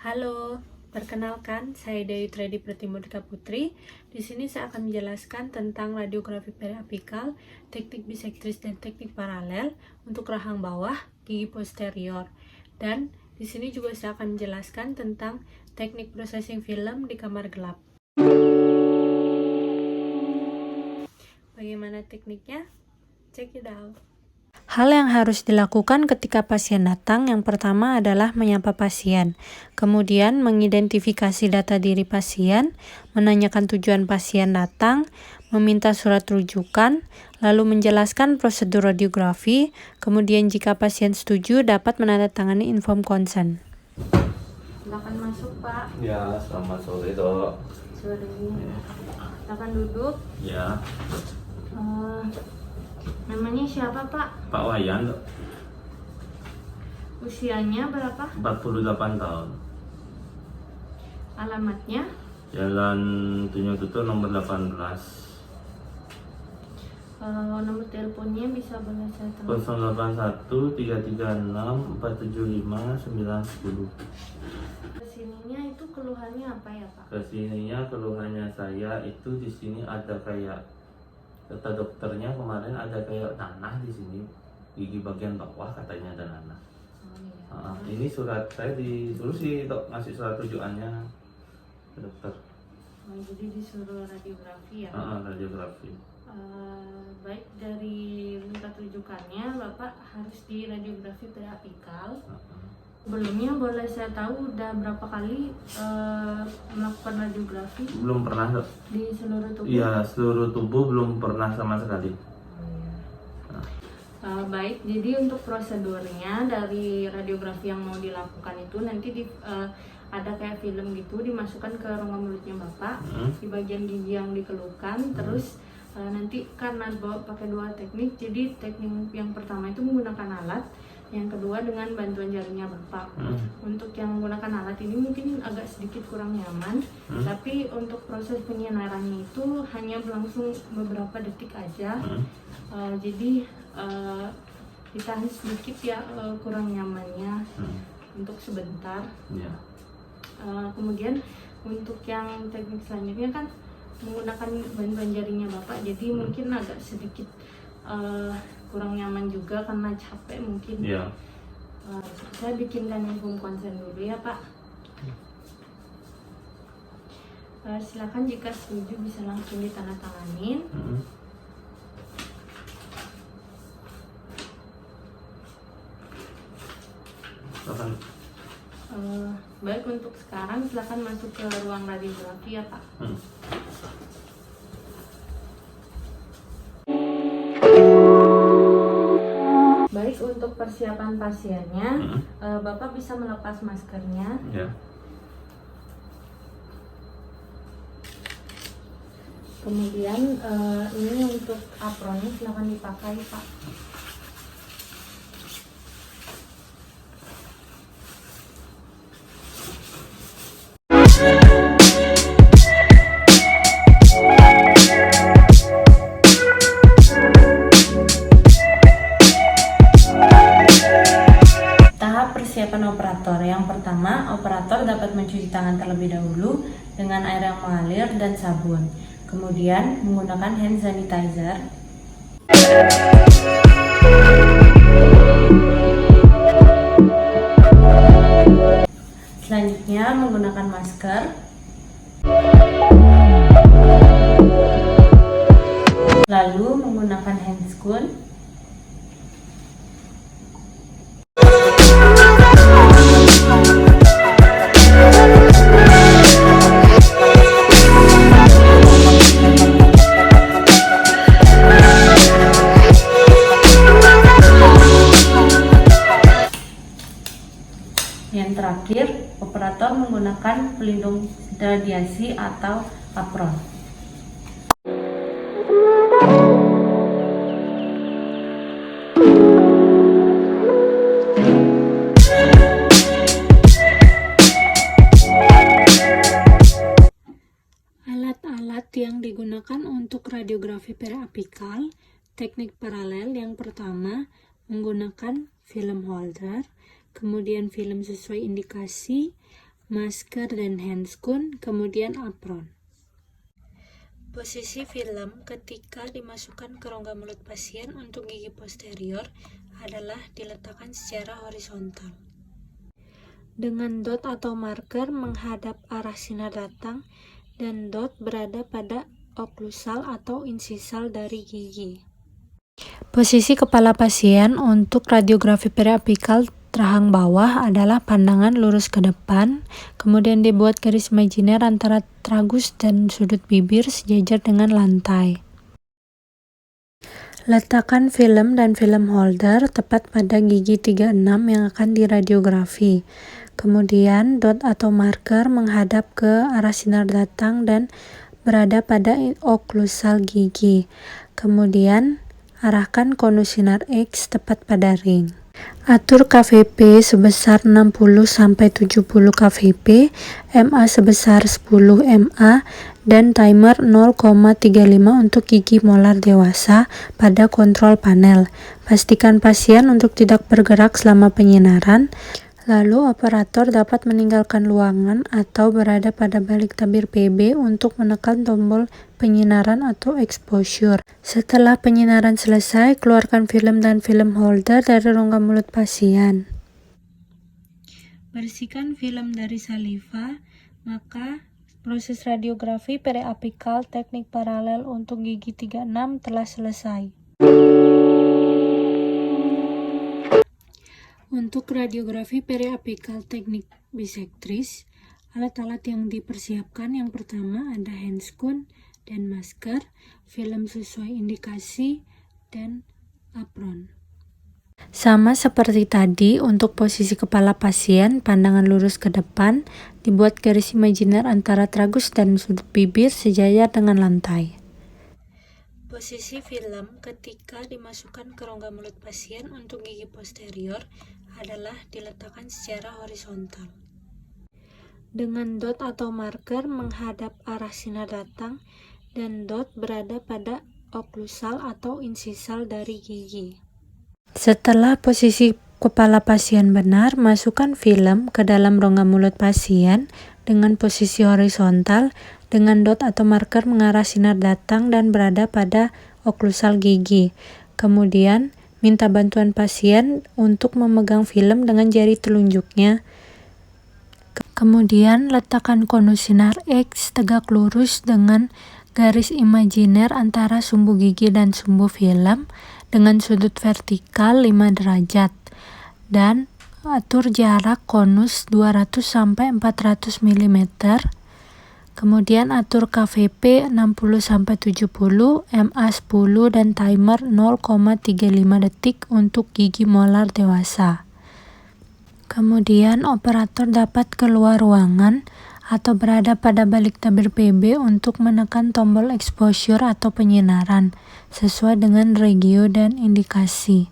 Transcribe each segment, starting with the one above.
Halo, perkenalkan saya Dewi Tredi Pratimurka Putri. Di sini saya akan menjelaskan tentang radiografi periapikal, teknik bisektris dan teknik paralel untuk rahang bawah, gigi posterior. Dan di sini juga saya akan menjelaskan tentang teknik processing film di kamar gelap. Bagaimana tekniknya? Check it out. Hal yang harus dilakukan ketika pasien datang, yang pertama adalah menyapa pasien, kemudian mengidentifikasi data diri pasien, menanyakan tujuan pasien datang, meminta surat rujukan, lalu menjelaskan prosedur radiografi, kemudian jika pasien setuju dapat menandatangani inform consent. Silakan masuk, Pak. Ya, selamat sore, Dok. Sore. Silakan duduk. Ya, Namanya siapa, Pak? Pak Wayan, Dok. Usianya berapa? 48 tahun. Alamatnya? Jalan Tunjung Tutur nomor 18. Nomor teleponnya bisa boleh saya tahu? 081 336 475 910. Kesininya itu keluhannya apa ya, Pak? Kesininya keluhannya saya itu di sini ada kayak, kata dokternya kemarin ada kayak nanah di sini, gigi bagian bawah katanya ada nanah. Oh, iya. Ini surat saya disuruh sih Dok, ngasih surat rujukannya ke dokter. Oh, jadi disuruh radiografi ya? Radiografi. Baik, dari minta rujukannya Bapak harus di radiografi periapikal. Sebelumnya boleh saya tahu udah berapa kali melakukan radiografi? Belum pernah, Dok. Di seluruh tubuh? Iya, seluruh tubuh belum pernah sama sekali. Baik, jadi untuk prosedurnya dari radiografi yang mau dilakukan itu nanti ada kayak film gitu dimasukkan ke rongga mulutnya Bapak, di bagian gigi yang dikeluhkan. Terus nanti karena pakai dua teknik, jadi teknik yang pertama itu menggunakan alat, yang kedua dengan bantuan jarinya Bapak. Untuk yang menggunakan alat ini mungkin agak sedikit kurang nyaman, tapi untuk proses penyenarannya itu hanya berlangsung beberapa detik aja. Jadi ditahan sedikit ya kurang nyamannya untuk sebentar. Kemudian untuk yang teknik selanjutnya kan menggunakan bantuan jarinya Bapak, jadi mungkin agak sedikit kurang nyaman juga karena capek mungkin. Saya bikinkan inform consent dulu ya, Pak. Silakan jika setuju bisa langsung ditandatanganin. Baik, untuk sekarang silakan masuk ke ruang radiografi ya, Pak. Baik, untuk persiapan pasiennya, Bapak bisa melepas maskernya. Kemudian ini untuk apronnya silakan dipakai, Pak. Persiapan operator. Yang pertama, operator dapat mencuci tangan terlebih dahulu dengan air yang mengalir dan sabun. Kemudian menggunakan hand sanitizer. Selanjutnya menggunakan masker. Lalu menggunakan handscoon. Yang terakhir, operator menggunakan pelindung radiasi atau apron. Alat-alat yang digunakan untuk radiografi periapikal, teknik paralel yang pertama menggunakan film holder, kemudian film sesuai indikasi, masker dan handscoon, kemudian apron. Posisi film ketika dimasukkan ke rongga mulut pasien untuk gigi posterior adalah diletakkan secara horizontal. Dengan dot atau marker menghadap arah sinar datang dan dot berada pada oklusal atau insisal dari gigi. Posisi kepala pasien untuk radiografi periapikal rahang bawah adalah pandangan lurus ke depan, kemudian dibuat garis imajiner antara tragus dan sudut bibir sejajar dengan lantai. Letakkan film dan film holder tepat pada gigi 36 yang akan diradiografi. Kemudian dot atau marker menghadap ke arah sinar datang dan berada pada oklusal gigi. Kemudian arahkan konus sinar X tepat pada ring. Atur KVP sebesar 60-70 KVP, MA sebesar 10 MA, dan timer 0,35 untuk gigi molar dewasa pada kontrol panel. Pastikan pasien untuk tidak bergerak selama penyinaran. Lalu operator dapat meninggalkan ruangan atau berada pada balik tabir PB untuk menekan tombol penyinaran atau exposure. Setelah penyinaran selesai, keluarkan film dan film holder dari rongga mulut pasien. Bersihkan film dari saliva, maka proses radiografi periapikal teknik paralel untuk gigi 36 telah selesai. Untuk radiografi periapikal teknik bisektris, alat-alat yang dipersiapkan yang pertama ada handscoon dan masker, film sesuai indikasi, dan apron. Sama seperti tadi, untuk posisi kepala pasien, pandangan lurus ke depan, dibuat garis imajiner antara tragus dan sudut bibir sejajar dengan lantai. Posisi film ketika dimasukkan ke rongga mulut pasien untuk gigi posterior adalah diletakkan secara horizontal. Dengan dot atau marker menghadap arah sinar datang dan dot berada pada oklusal atau insisal dari gigi. Setelah posisi kepala pasien benar, masukkan film ke dalam rongga mulut pasien dengan posisi horizontal dengan dot atau marker mengarah sinar datang dan berada pada oklusal gigi. Kemudian, minta bantuan pasien untuk memegang film dengan jari telunjuknya. Kemudian, letakkan konus sinar X tegak lurus dengan garis imajiner antara sumbu gigi dan sumbu film dengan sudut vertikal 5 derajat. Dan atur jarak konus 200-400 mm. Kemudian atur KVP 60-70, MA 10, dan timer 0,35 detik untuk gigi molar dewasa. Kemudian operator dapat keluar ruangan atau berada pada balik tabir PB untuk menekan tombol exposure atau penyinaran sesuai dengan regio dan indikasi,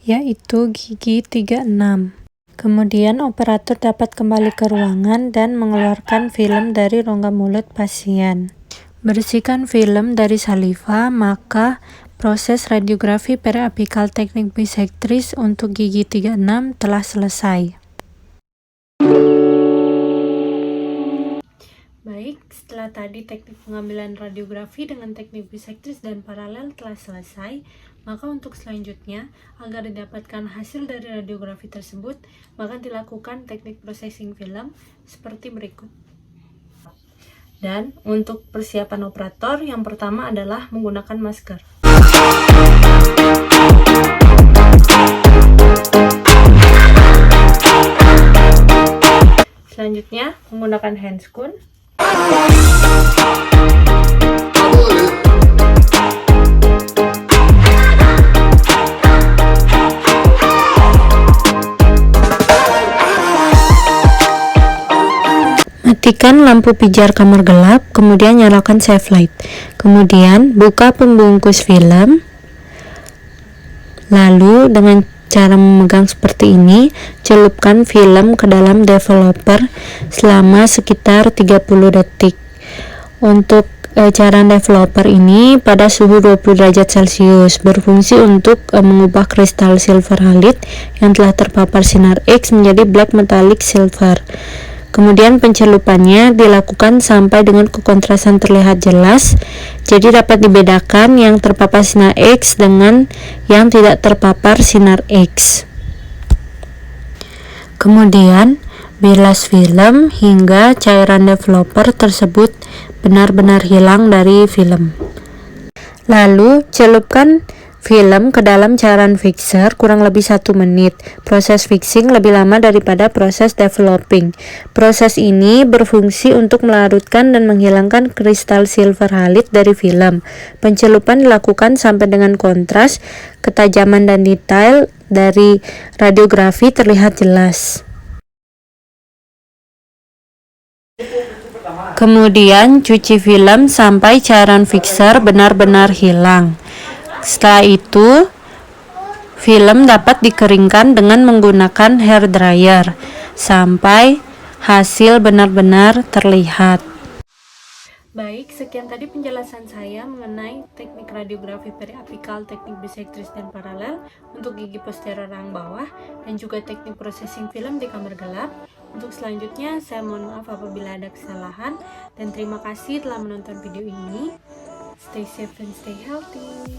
yaitu gigi 36. Kemudian operator dapat kembali ke ruangan dan mengeluarkan film dari rongga mulut pasien. Bersihkan film dari saliva, maka proses radiografi periapikal teknik bisektris untuk gigi 36 telah selesai. Baik, setelah tadi teknik pengambilan radiografi dengan teknik bisektris dan paralel telah selesai, maka untuk selanjutnya, agar didapatkan hasil dari radiografi tersebut, maka dilakukan teknik processing film seperti berikut. Dan untuk persiapan operator, yang pertama adalah menggunakan masker. Selanjutnya, menggunakan handscoon. Matikan lampu pijar kamar gelap, kemudian nyalakan safe light. Kemudian buka pembungkus film. Lalu dengan cara memegang seperti ini, celupkan film ke dalam developer selama sekitar 30 detik. Untuk cairan developer ini pada suhu 20 derajat Celcius berfungsi untuk mengubah kristal silver halide yang telah terpapar sinar X menjadi black metallic silver. Kemudian pencelupannya dilakukan sampai dengan kekontrasan terlihat jelas. Jadi dapat dibedakan yang terpapar sinar X dengan yang tidak terpapar sinar X. Kemudian bilas film hingga cairan developer tersebut benar-benar hilang dari film. Lalu celupkan film ke dalam cairan fixer kurang lebih 1 menit. Proses fixing lebih lama daripada proses developing. Proses ini berfungsi untuk melarutkan dan menghilangkan kristal silver halide dari film. Pencelupan dilakukan sampai dengan kontras, ketajaman dan detail dari radiografi terlihat jelas. Kemudian cuci film sampai cairan fixer benar-benar hilang. Setelah itu, film dapat dikeringkan dengan menggunakan hair dryer sampai hasil benar-benar terlihat. Baik, sekian tadi penjelasan saya mengenai teknik radiografi periapikal, teknik bisektris dan paralel untuk gigi posterior rahang bawah, dan juga teknik processing film di kamar gelap. Untuk selanjutnya, saya mohon maaf apabila ada kesalahan, dan terima kasih telah menonton video ini. Stay safe and stay healthy.